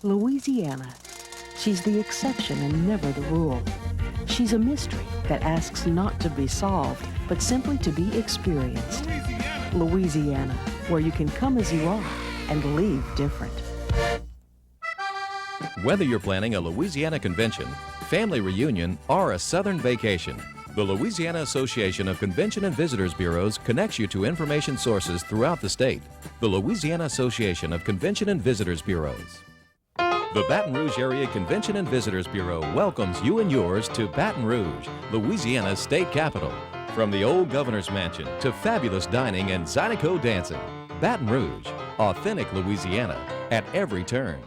Louisiana. She's the exception and never the rule. She's a mystery that asks not to be solved, but simply to be experienced. Louisiana, where you can come as you are and leave different. Whether you're planning a Louisiana convention, family reunion, or a southern vacation, the Louisiana Association of Convention and Visitors Bureaus connects you to information sources throughout the state. The Louisiana Association of Convention and Visitors Bureaus. The Baton Rouge Area Convention and Visitors Bureau welcomes you and yours to Baton Rouge, Louisiana's state capital. From the old governor's mansion to fabulous dining and Zydeco dancing, Baton Rouge, authentic Louisiana at every turn.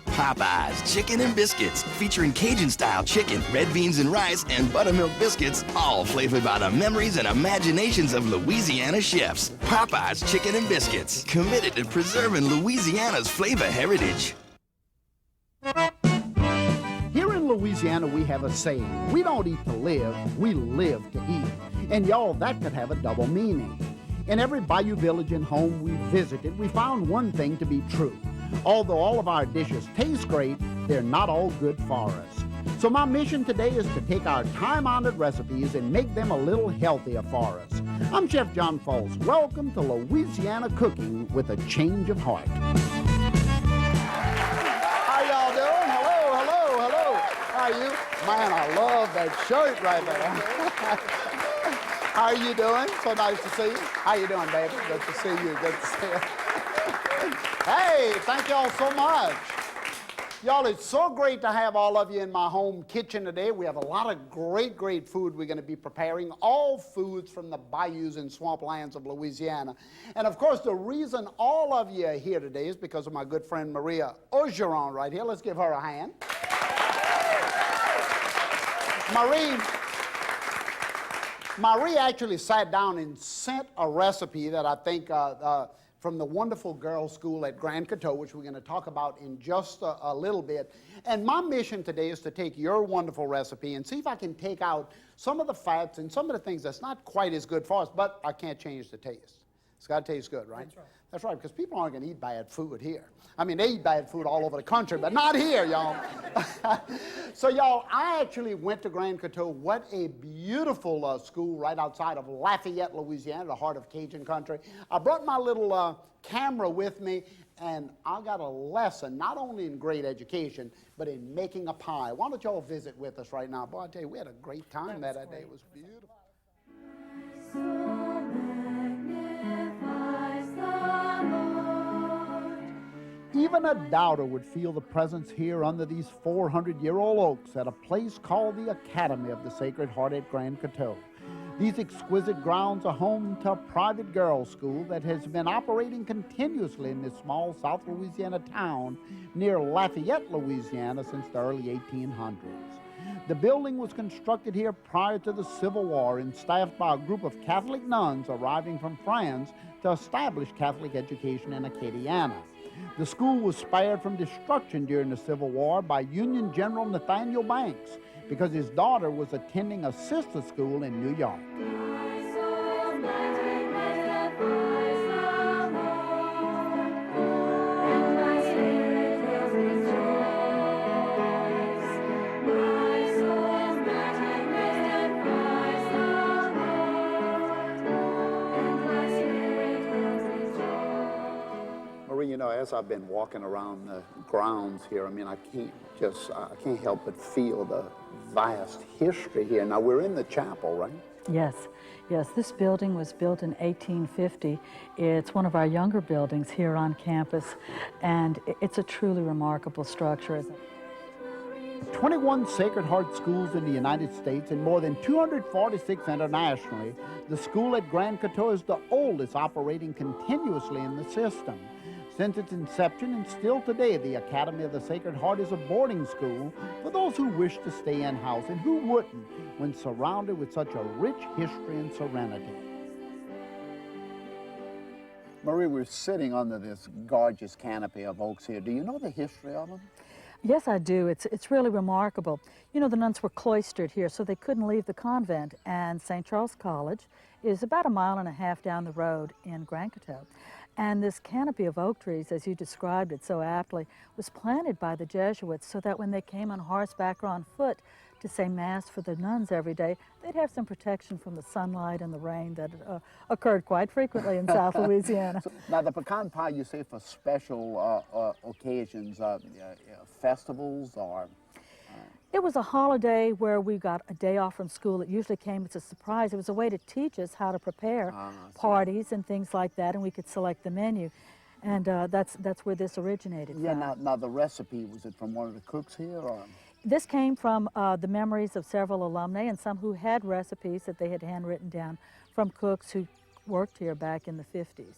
Popeyes Chicken and Biscuits, featuring Cajun-style chicken, red beans and rice, and buttermilk biscuits, all flavored by the memories and imaginations of Louisiana chefs. Popeyes Chicken and Biscuits, committed to preserving Louisiana's flavor heritage. Here in Louisiana, we have a saying, we don't eat to live, we live to eat. And y'all, that could have a double meaning. In every bayou village and home we visited, we found one thing to be true. Although all of our dishes taste great, they're not all good for us. So my mission today is to take our time-honored recipes and make them a little healthier for us. I'm Chef John Folse. Welcome to Louisiana Cooking with a Change of Heart. How y'all doing? Hello, hello, hello. How are you? Man, I love that shirt right there. How are you doing? So nice to see you. How you doing, baby? Good to see you. Good to see you. Hey, thank y'all so much. Y'all, it's so great to have all of you in my home kitchen today. We have a lot of great, great food we're going to be preparing, all foods from the bayous and swamplands of Louisiana. And of course, the reason all of you are here today is because of my good friend Marie Orgeron right here. Let's give her a hand. Marie actually sat down and sent a recipe that I think from the wonderful girls' school at Grand Coteau, which we're going to talk about in just a little bit. And my mission today is to take your wonderful recipe and see if I can take out some of the fats and some of the things that's not quite as good for us, but I can't change the taste. It's got to taste good, right? That's right. That's right, because people aren't going to eat bad food here. I mean, they eat bad food all over the country, but not here, y'all. So, y'all, I actually went to Grand Coteau. What a beautiful school right outside of Lafayette, Louisiana, the heart of Cajun country. I brought my little camera with me, and I got a lesson, not only in great education, but in making a pie. Why don't y'all visit with us right now? Boy, I tell you, we had a great time that day. It was beautiful. Even a doubter would feel the presence here under these 400-year-old oaks at a place called the Academy of the Sacred Heart at Grand Coteau. These exquisite grounds are home to a private girls' school that has been operating continuously in this small South Louisiana town near Lafayette, Louisiana since the early 1800s. The building was constructed here prior to the Civil War and staffed by a group of Catholic nuns arriving from France to establish Catholic education in Acadiana. The school was spared from destruction during the Civil War by Union General Nathaniel Banks because his daughter was attending a sister school in New York. You know, as I've been walking around the grounds here, I mean, I can't help but feel the vast history here. Now, we're in the chapel, right? Yes, yes. This building was built in 1850. It's one of our younger buildings here on campus, and it's a truly remarkable structure. 21 Sacred Heart schools in the United States and more than 246 internationally, the school at Grand Coteau is the oldest operating continuously in the system. Since its inception and still today, the Academy of the Sacred Heart is a boarding school for those who wish to stay in-house, and who wouldn't when surrounded with such a rich history and serenity. Marie, we're sitting under this gorgeous canopy of oaks here. Do you know the history of them? Yes, I do. It's really remarkable. You know, the nuns were cloistered here, so they couldn't leave the convent, and St. Charles College is about 1.5 miles down the road in Grand Coteau. And this canopy of oak trees, as you described it so aptly, was planted by the Jesuits so that when they came on horseback or on foot to say Mass for the nuns every day, they'd have some protection from the sunlight and the rain that occurred quite frequently in South Louisiana. Now, the pecan pie, you say for special occasions, festivals, or? It was a holiday where we got a day off from school. It usually came as a surprise. It was a way to teach us how to prepare parties and things like that, and we could select the menu. And that's where this originated Yeah, from. now the recipe, was it from one of the cooks here, or? This came from the memories of several alumni and some who had recipes that they had handwritten down from cooks who worked here back in the 50s.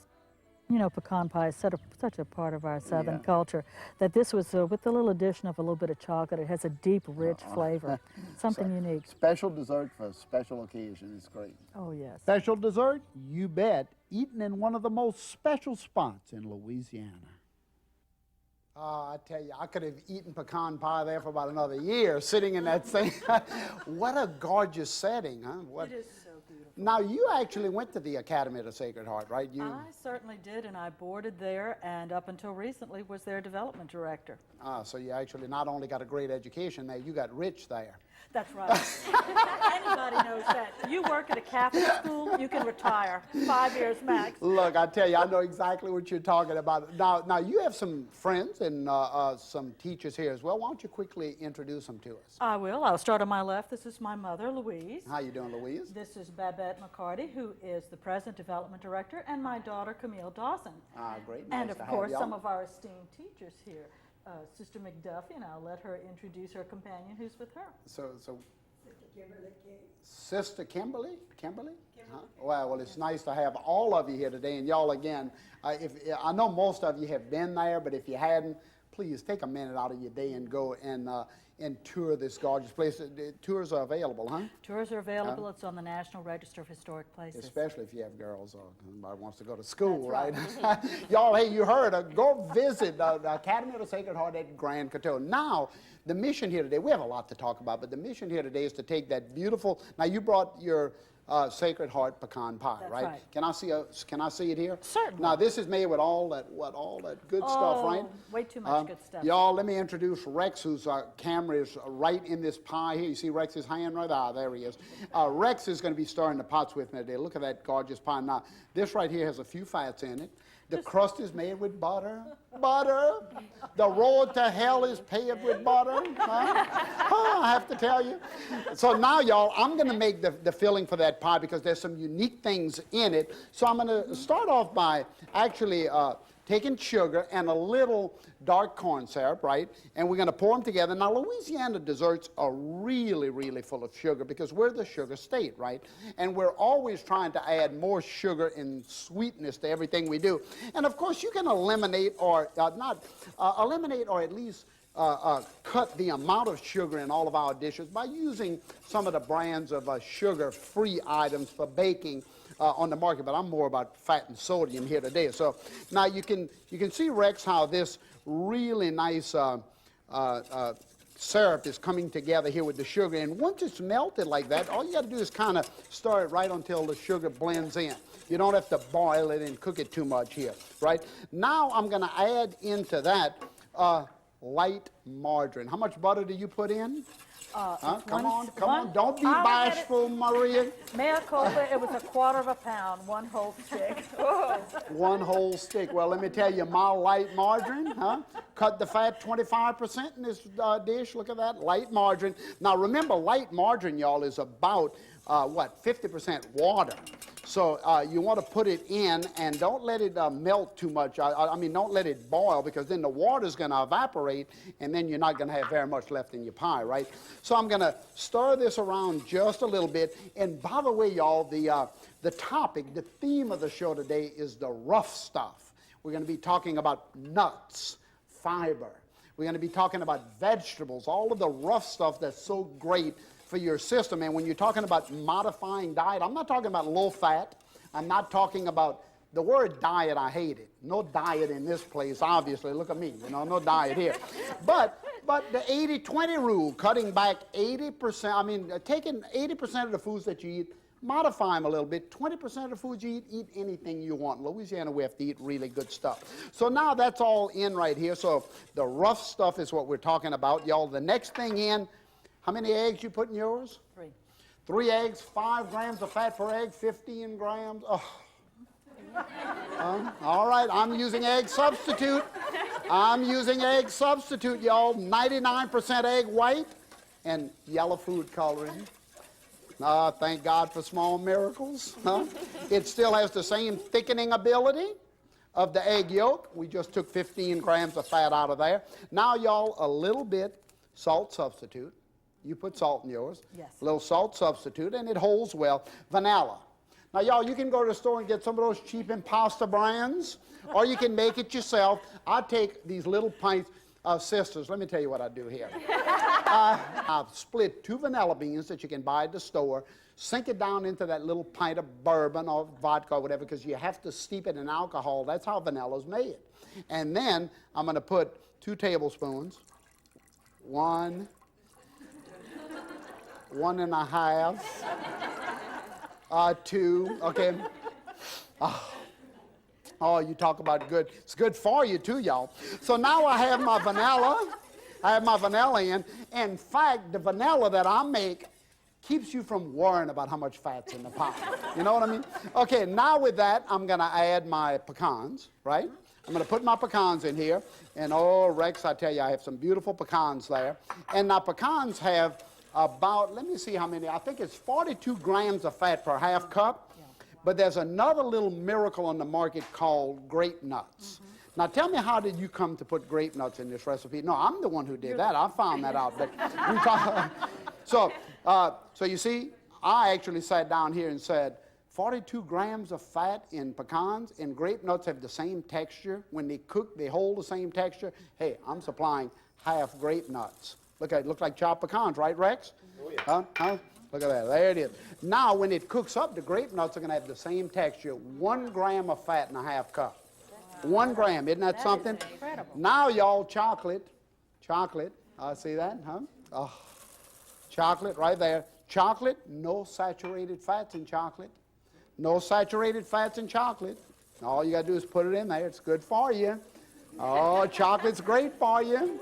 You know, pecan pie is such a part of our Southern culture that this was, with a little addition of a little bit of chocolate, it has a deep, rich flavor, something unique. Special dessert for a special occasion is great. Oh, yes. Special dessert? You bet. Eaten in one of the most special spots in Louisiana. I tell you, I could have eaten pecan pie there for about another year, sitting in that thing. What a gorgeous setting, huh? It is so beautiful. Now, you actually went to the Academy of the Sacred Heart, right? I certainly did, and I boarded there, and up until recently was their development director. So you actually not only got a great education there, you got rich there. That's right. Anybody knows that. You work at a Catholic school, you can retire 5 years max. Look, I tell you, I know exactly what you're talking about. Now you have some friends and some teachers here as well. Why don't you quickly introduce them to us? I will. I'll start on my left. This is my mother, Louise. How you doing, Louise? This is Babette McCarty, who is the present development director, and my daughter, Camille Dawson. Great. Nice And of to have course, y'all. some of our esteemed teachers here. Sister McDuffie, and I'll let her introduce her companion who's with her. So Sister Kimberly? Huh? Well, it's nice to have all of you here today, and y'all again. I know most of you have been there, but if you hadn't, please take a minute out of your day and go and tour this gorgeous place. Tours are available, huh? Tours are available. It's on the National Register of Historic Places. Especially if you have girls or somebody wants to go to school, That's right? Y'all, hey, you heard, go visit the Academy of the Sacred Heart at Grand Coteau. Now, the mission here today, we have a lot to talk about, but the mission here today is to take that beautiful, now you brought your Sacred Heart pecan pie, That's right? right. Can I see it here? Certainly. Now, this is made with all that good stuff, right? Way too much good stuff. Y'all, let me introduce Rex, whose camera is right in this pie here. You see Rex's hand right there? There he is. Rex is going to be stirring the pots with me today. Look at that gorgeous pie. Now, this right here has a few fats in it. The crust is made with butter. Butter. The road to hell is paved with butter. Huh? I have to tell you. So now, y'all, I'm going to make the filling for that pie because there's some unique things in it. So I'm going to start off by actually taking sugar and a little dark corn syrup, right? And we're going to pour them together. Now, Louisiana desserts are really, really full of sugar because we're the sugar state, right? And we're always trying to add more sugar and sweetness to everything we do. And, of course, you can eliminate or eliminate or at least cut the amount of sugar in all of our dishes by using some of the brands of sugar-free items for baking on the market, but I'm more about fat and sodium here today. So now you can see, Rex, how this really nice syrup is coming together here with the sugar. And once it's melted like that, all you got to do is kind of stir it right until the sugar blends in. You don't have to boil it and cook it too much here, right? Now I'm going to add into that light margarine. How much butter do you put in? Come on. Don't be bashful, Maria. Mea culpa, it was a quarter of a pound, one whole stick. One whole stick. Well, let me tell you, my light margarine, cut the fat 25% in this dish. Look at that, light margarine. Now, remember, light margarine, y'all, is about, 50% water. So you want to put it in and don't let it melt too much. I mean, don't let it boil because then the water's going to evaporate and then you're not going to have very much left in your pie, right? So I'm going to stir this around just a little bit. And by the way, y'all, the topic, the theme of the show today is the rough stuff. We're going to be talking about nuts, fiber. We're going to be talking about vegetables, all of the rough stuff that's so great for your system. And when you're talking about modifying diet, I'm not talking about low fat. I'm not talking about the word diet. I hate it. No diet in this place, obviously. Look at me, no diet here. But the 80-20 rule, cutting back 80%, I mean, taking 80% of the foods that you eat, modify them a little bit. 20% of the food you eat anything you want. In Louisiana, we have to eat really good stuff. So now that's all in right here. So the rough stuff is what we're talking about, y'all. The next thing in, how many eggs you put in yours? 3. 3 eggs, 5 grams of fat per egg, 15 grams. Oh. All right, I'm using egg substitute. I'm using egg substitute, y'all. 99% egg white and yellow food coloring. Thank God for small miracles. Huh? It still has the same thickening ability of the egg yolk. We just took 15 grams of fat out of there. Now, y'all, a little bit salt substitute. You put salt in yours. Yes. A little salt substitute, and it holds well. Vanilla. Now, y'all, you can go to the store and get some of those cheap impasta brands, or you can make it yourself. I take these little pints. Sisters, let me tell you what I do here. I've split 2 vanilla beans that you can buy at the store, sink it down into that little pint of bourbon or vodka or whatever, because you have to steep it in alcohol. That's how vanilla's made. And then I'm going to put 2 tablespoons, 1, 1.5, 2, okay. Oh, you talk about good. It's good for you too, y'all. So now I have my vanilla. I have my vanilla in. In fact, the vanilla that I make keeps you from worrying about how much fat's in the pot. You know what I mean? Okay, now with that, I'm going to add my pecans, right? I'm going to put my pecans in here. And oh, Rex, I tell you, I have some beautiful pecans there. And now pecans have about, let me see how many, I think it's 42 grams of fat per half cup. But there's another little miracle on the market called grape nuts. Now tell me, how did you come to put grape nuts in this recipe? No, I'm the one who did that. I found that out. But we talk, so you see, I actually sat down here and said, 42 grams of fat in pecans, and grape nuts have the same texture. When they cook, they hold the same texture. Hey, I'm supplying half grape nuts. Look at it, looks like chopped pecans, right, Rex? Oh, yeah. Huh? Look at that, there it is. Now, when it cooks up, the grape nuts are going to have the same texture. 1 gram of fat in a half cup. Wow. 1 gram, isn't that something? Is incredible. Now, y'all, chocolate. See that, huh? Oh, chocolate right there. Chocolate, no saturated fats in chocolate. No saturated fats in chocolate. All you got to do is put it in there. It's good for you. Oh, chocolate's great for you.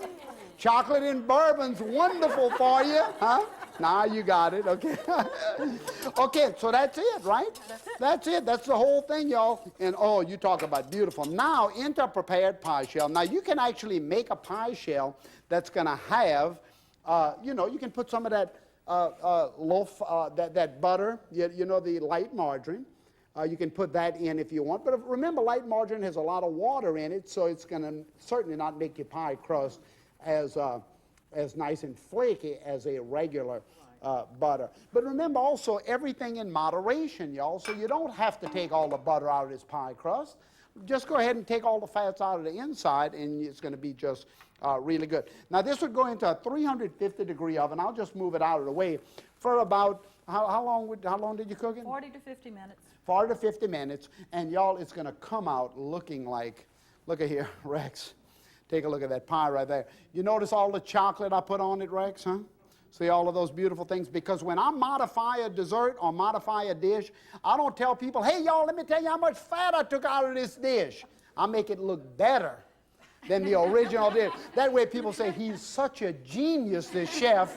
Chocolate in bourbon's wonderful for you, huh? Now you got it, okay. Okay, so that's it, right? That's it. That's the whole thing, y'all. And oh, you talk about beautiful. Now into a prepared pie shell. Now you can actually make a pie shell that's going to have, you know, you can put some of that loaf, that butter, you know, the light margarine. You can put that in if you want. But remember, light margarine has a lot of water in it, so it's going to certainly not make your pie crust as nice and flaky as a regular butter. But remember also, everything in moderation, y'all. So you don't have to take all the butter out of this pie crust. Just go ahead and take all the fats out of the inside, and it's going to be just really good. Now, this would go into a 350-degree oven. I'll just move it out of the way for about, how long did you cook it? 40 to 50 minutes. 40 to 50 minutes. And, y'all, it's going to come out looking like, look at here, Rex. Take a look at that pie right there. You notice all the chocolate I put on it, Rex, huh? See all of those beautiful things? Because when I modify a dessert or modify a dish, I don't tell people, hey, y'all, let me tell you how much fat I took out of this dish. I make it look better than the original dish. That way people say, he's such a genius, this chef.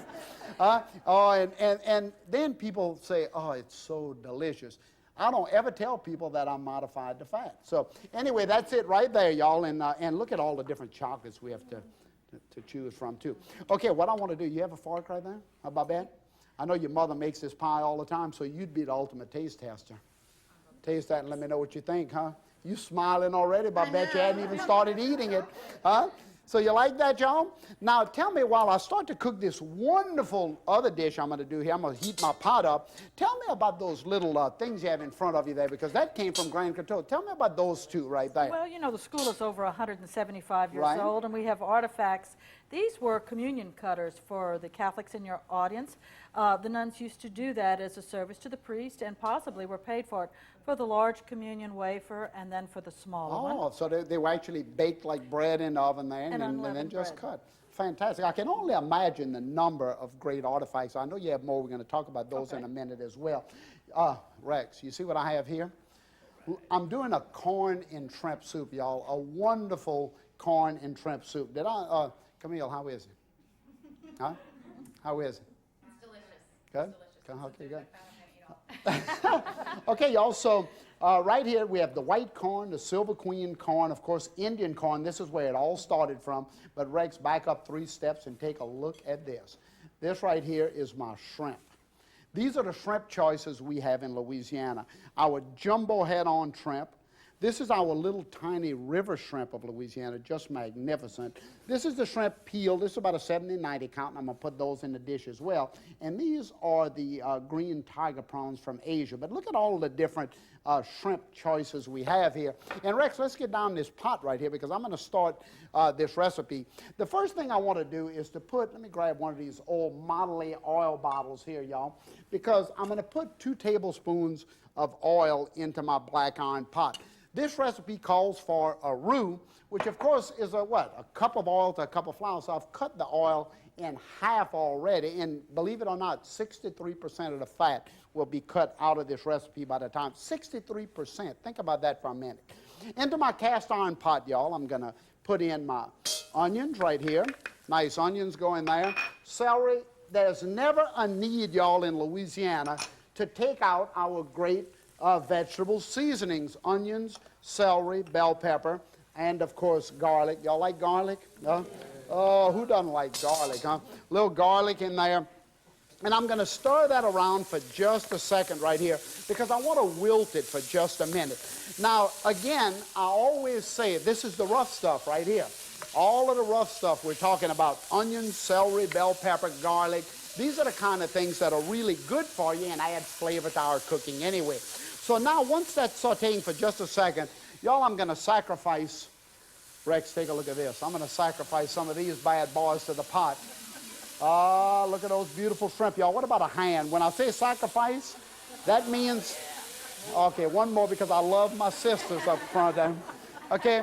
And then people say, oh, it's so delicious. I don't ever tell people that I'm modified the fat. So anyway, that's it right there, y'all. And look at all the different chocolates we have to choose from, too. Okay, what I want to do, you have a fork right there, Babette? I know your mother makes this pie all the time, so you'd be the ultimate taste tester. Taste that and let me know what you think, huh? You smiling already, Babette. You hadn't even started eating it, huh? So you like that, y'all? Now tell me, while I start to cook this wonderful other dish I'm going to do here, I'm going to heat my pot up. Tell me about those little things you have in front of you there, because that came from Grand Coteau. Tell me about those two right there. Well, you know, the school is over 175 years old, and we have artifacts These were communion cutters for the Catholics in your audience. The nuns used to do that as a service to the priest, and possibly were paid for it, for the large communion wafer and then for the smaller one. Oh, so they were actually baked like bread in the oven there and then just cut. Fantastic. I can only imagine the number of great artifacts. I know you have more. We're going to talk about those in a minute as well. Rex, you see what I have here? I'm doing a corn and shrimp soup, y'all. A wonderful corn and shrimp soup. Camille, how is it? Huh? How is it? It's delicious. Good? It's delicious. Okay, good. Okay, y'all, so right here we have the white corn, the Silver Queen corn, of course, Indian corn. This is where it all started from. But Rex, back up 3 steps and take a look at this. This right here is my shrimp. These are the shrimp choices we have in Louisiana. Our jumbo head-on shrimp. This is our little tiny river shrimp of Louisiana, just magnificent. This is the shrimp peel. This is about a 70-90 count, and I'm going to put those in the dish as well. And these are the green tiger prawns from Asia. But look at all the different shrimp choices we have here. And Rex, let's get down this pot right here, because I'm going to start this recipe. The first thing I want to do is to put, let me grab one of these old Motley oil bottles here, y'all, because I'm going to put 2 tablespoons of oil into my black iron pot. This recipe calls for a roux, which of course is a cup of oil to a cup of flour. So I've cut the oil in half already, and believe it or not, 63% of the fat will be cut out of this recipe by the time. 63%. Think about that for a minute. Into my cast iron pot, y'all, I'm going to put in my onions right here. Nice onions go in there. Celery. There's never a need, y'all, in Louisiana to take out our great vegetable seasonings: onions, celery, bell pepper, and of course garlic. Y'all like garlic? Oh, who doesn't like garlic, huh? A little garlic in there. And I'm going to stir that around for just a second right here, because I want to wilt it for just a minute. Now, again, I always say this is the rough stuff right here. All of the rough stuff we're talking about: onions, celery, bell pepper, garlic. These are the kind of things that are really good for you and add flavor to our cooking anyway. So now, once that's sauteing for just a second, y'all, I'm going to sacrifice, Rex, take a look at this. I'm going to sacrifice some of these bad boys to the pot. Look at those beautiful shrimp, y'all. What about a hand? When I say sacrifice, that means, okay, one more, because I love my sisters up front. Okay.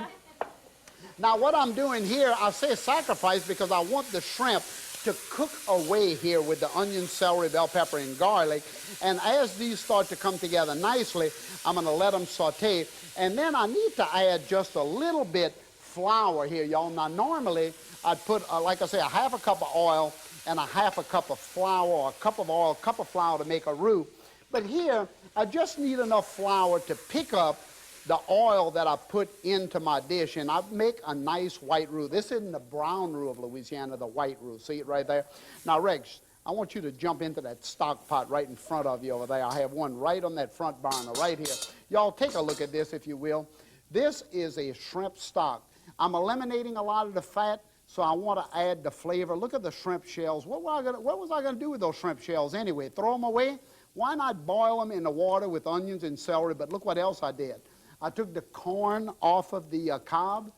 Now, what I'm doing here, I say sacrifice because I want the shrimp to cook away here with the onion, celery, bell pepper, and garlic. And as these start to come together nicely, I'm going to let them saute. And then I need to add just a little bit flour here, y'all. Now, normally, I'd put, like I say, a half a cup of oil and a half a cup of flour, or a cup of oil, a cup of flour to make a roux. But here, I just need enough flour to pick up the oil that I put into my dish, and I make a nice white roux. This isn't the brown roux of Louisiana, the white roux. See it right there? Now, Rex, I want you to jump into that stock pot right in front of you over there. I have one right on that front burner right here. Y'all take a look at this, if you will. This is a shrimp stock. I'm eliminating a lot of the fat, so I want to add the flavor. Look at the shrimp shells. What was I going to do with those shrimp shells anyway? Throw them away? Why not boil them in the water with onions and celery? But look what else I did. I took the corn off of the cob,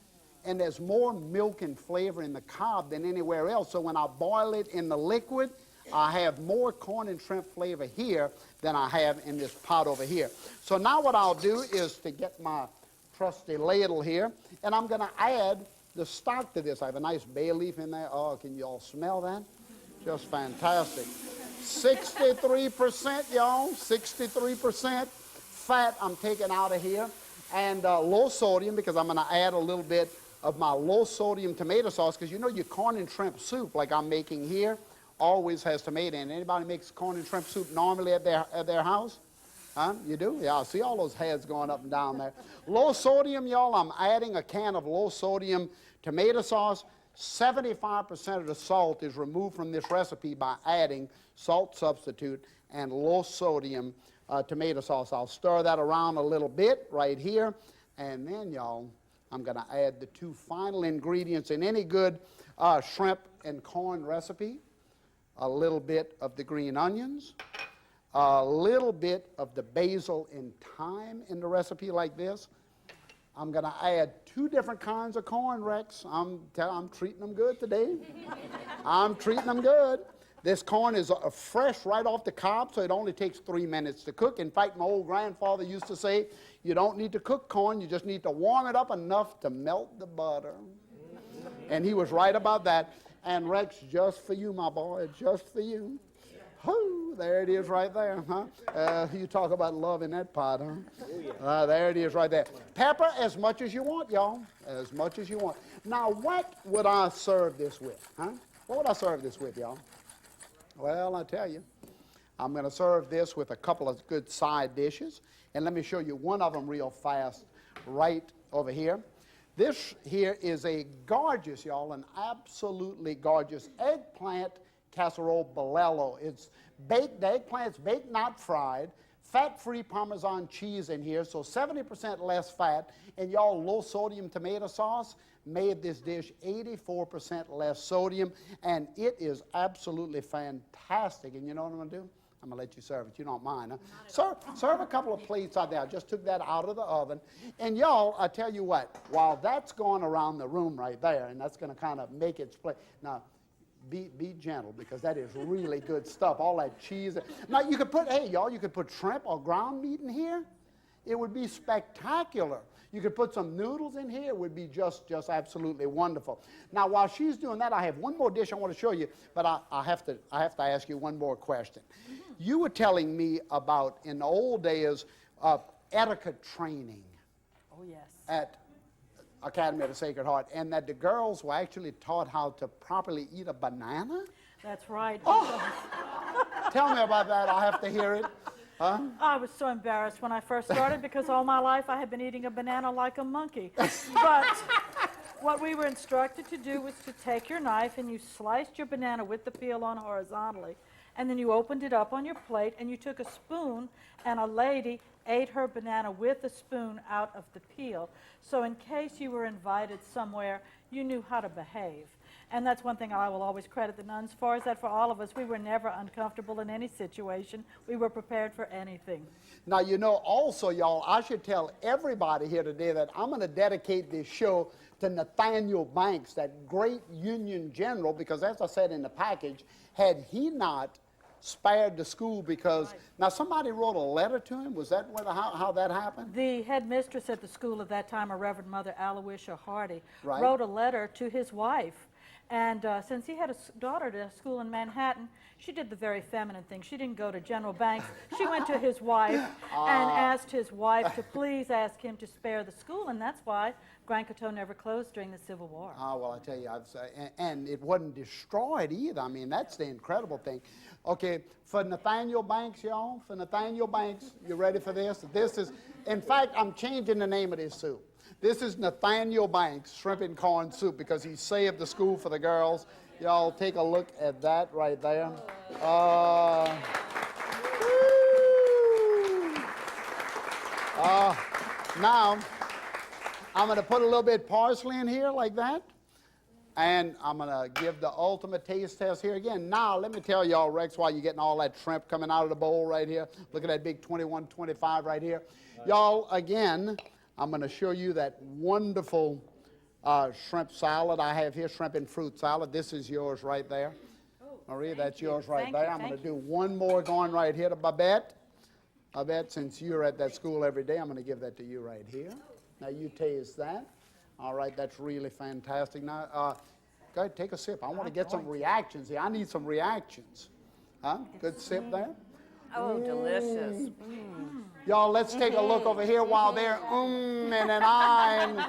and there's more milk and flavor in the cob than anywhere else. So when I boil it in the liquid, I have more corn and shrimp flavor here than I have in this pot over here. So now what I'll do is to get my trusty ladle here, and I'm going to add the stock to this. I have a nice bay leaf in there. Oh, can you all smell that? Just fantastic. 63%, y'all, 63% fat I'm taking out of here. And low sodium, because I'm going to add a little bit of my low sodium tomato sauce, because you know your corn and shrimp soup, like I'm making here, always has tomato in it. Anybody makes corn and shrimp soup normally at their house? Huh? You do? Yeah, I see all those heads going up and down there. Low sodium, y'all, I'm adding a can of low sodium tomato sauce. 75% of the salt is removed from this recipe by adding salt substitute and low sodium tomato sauce. I'll stir that around a little bit right here, and then, y'all, I'm going to add the 2 final ingredients in any good shrimp and corn recipe. A little bit of the green onions, a little bit of the basil and thyme in the recipe like this. I'm going to add 2 different kinds of corn, Rex. I'm treating them good today. I'm treating them good. This corn is fresh right off the cob, so it only takes 3 minutes to cook. In fact, my old grandfather used to say, you don't need to cook corn, you just need to warm it up enough to melt the butter. And he was right about that. And Rex, just for you, my boy, just for you. Whoo, there it is right there, huh? You talk about love in that pot, huh? There it is right there. Pepper as much as you want, y'all, as much as you want. Now, what would I serve this with, huh? What would I serve this with, y'all? Well, I tell you, I'm going to serve this with a couple of good side dishes. And let me show you one of them real fast right over here. This here is a gorgeous, y'all, an absolutely gorgeous eggplant casserole bolello. It's baked, the eggplant's baked, not fried, fat-free Parmesan cheese in here, so 70% less fat, and y'all, low-sodium tomato sauce made this dish 84% less sodium, and it is absolutely fantastic. And you know what I'm going to do? I'm going to let you serve it. You don't mind, huh? Serve a couple of plates out there. I just took that out of the oven. And y'all, I tell you what, while that's going around the room right there, and that's going to kind of make its place. Now, be gentle, because that is really good stuff. All that cheese. Now, you could put, hey, y'all, you could put shrimp or ground meat in here. It would be spectacular. You could put some noodles in here. It would be just absolutely wonderful. Now, while she's doing that, I have one more dish I want to show you, but I have to ask you one more question. You were telling me about, in the old days, etiquette training. Oh, yes. At Academy of the Sacred Heart, and that the girls were actually taught how to properly eat a banana? That's right. Oh, tell me about that. I have to hear it. Huh? I was so embarrassed when I first started because all my life I had been eating a banana like a monkey. But what we were instructed to do was to take your knife and you sliced your banana with the peel on horizontally, and then you opened it up on your plate and you took a spoon, and a lady ate her banana with a spoon out of the peel. So in case you were invited somewhere, you knew how to behave. And that's one thing I will always credit the nuns for, is that for all of us, we were never uncomfortable in any situation. We were prepared for anything. Now, you know, also, y'all, I should tell everybody here today that I'm going to dedicate this show to Nathaniel Banks, that great Union general, because as I said in the package, had he not spared the school because, now somebody wrote a letter to him, was that how that happened? The headmistress at the school at that time, a Reverend Mother Aloysia Hardy, Right. wrote a letter to his wife. And since he had a daughter at a school in Manhattan, she did the very feminine thing. She didn't go to General Banks. She went to his wife and asked his wife to please ask him to spare the school, and that's why Grand Coteau never closed during the Civil War. Well, I tell you, and it wasn't destroyed either. I mean, that's the incredible thing. Okay, for Nathaniel Banks, y'all, for Nathaniel Banks, you ready for this? This is, in fact, I'm changing the name of this soup. This is Nathaniel Banks shrimp and corn soup because he saved the school for the girls. Y'all take a look at that right there. Now, I'm going to put a little bit of parsley in here like that. And I'm going to give the ultimate taste test here again. Now, let me tell y'all, Rex, while you're getting all that shrimp coming out of the bowl right here. Look at that big 21-25 right here. Y'all, again, I'm going to show you that wonderful shrimp salad I have here, shrimp and fruit salad. This is yours right there. Marie, that's yours right there. I'm going to do one more going right here to Babette. Babette, since you're at that school every day, I'm going to give that to you right here. Now, you taste that. All right, that's really fantastic. Now, go ahead, take a sip. I want to get some reactions here. I need some reactions. Huh? Good sip there. Oh, delicious. Y'all, let's take a look over here while they're and an and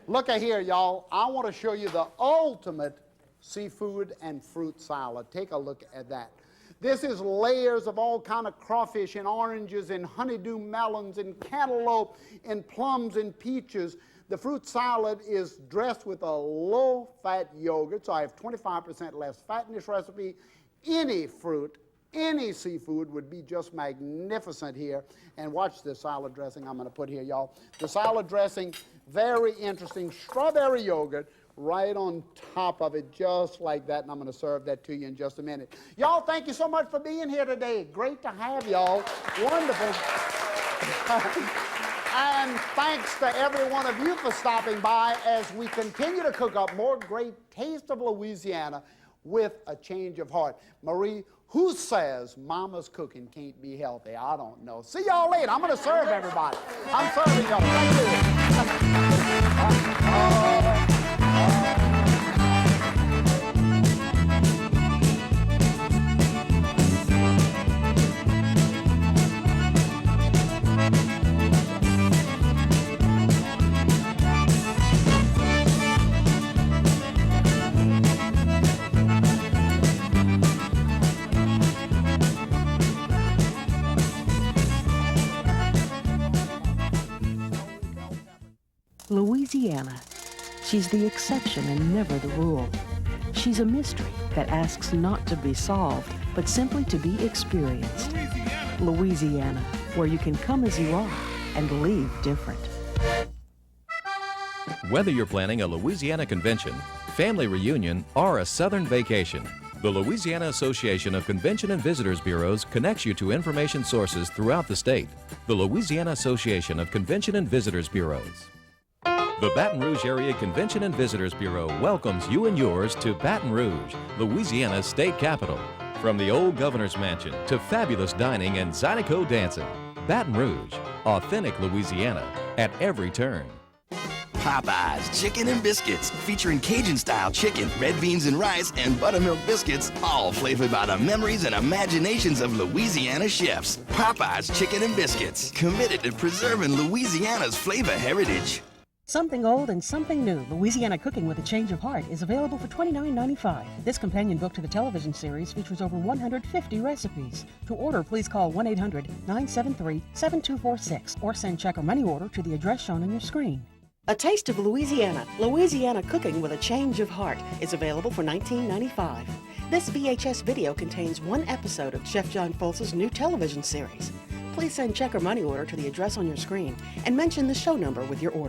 look at here, y'all. I want to show you the ultimate seafood and fruit salad. Take a look at that. This is layers of all kind of crawfish and oranges and honeydew melons and cantaloupe and plums and peaches. The fruit salad is dressed with a low-fat yogurt, so I have 25% less fat in this recipe. Any fruit, any seafood would be just magnificent here. And watch this salad dressing I'm going to put here, y'all. The salad dressing, very interesting. Strawberry yogurt right on top of it, just like that. And I'm going to serve that to you in just a minute. Y'all, thank you so much for being here today. Great to have y'all. Wonderful. And thanks to every one of you for stopping by as we continue to cook up more great Taste of Louisiana with a change of heart. Marie, who says mama's cooking can't be healthy? I don't know. See y'all later. I'm going to serve everybody. I'm serving y'all. Thank you. Louisiana. She's the exception and never the rule. She's a mystery that asks not to be solved, but simply to be experienced. Louisiana, where you can come as you are and leave different. Whether you're planning a Louisiana convention, family reunion, or a southern vacation, the Louisiana Association of Convention and Visitors Bureaus connects you to information sources throughout the state. The Louisiana Association of Convention and Visitors Bureaus. The Baton Rouge Area Convention and Visitors Bureau welcomes you and yours to Baton Rouge, Louisiana's state capital. From the old governor's mansion to fabulous dining and Zydeco dancing, Baton Rouge, authentic Louisiana at every turn. Popeyes Chicken and Biscuits, featuring Cajun-style chicken, red beans and rice, and buttermilk biscuits, all flavored by the memories and imaginations of Louisiana chefs. Popeyes Chicken and Biscuits, committed to preserving Louisiana's flavor heritage. Something old and something new, Louisiana Cooking with a Change of Heart, is available for $29.95. This companion book to the television series features over 150 recipes. To order, please call 1-800-973-7246 or send check or money order to the address shown on your screen. A Taste of Louisiana, Louisiana Cooking with a Change of Heart, is available for $19.95. This VHS video contains one episode of Chef John Folse's new television series. Please send check or money order to the address on your screen and mention the show number with your order.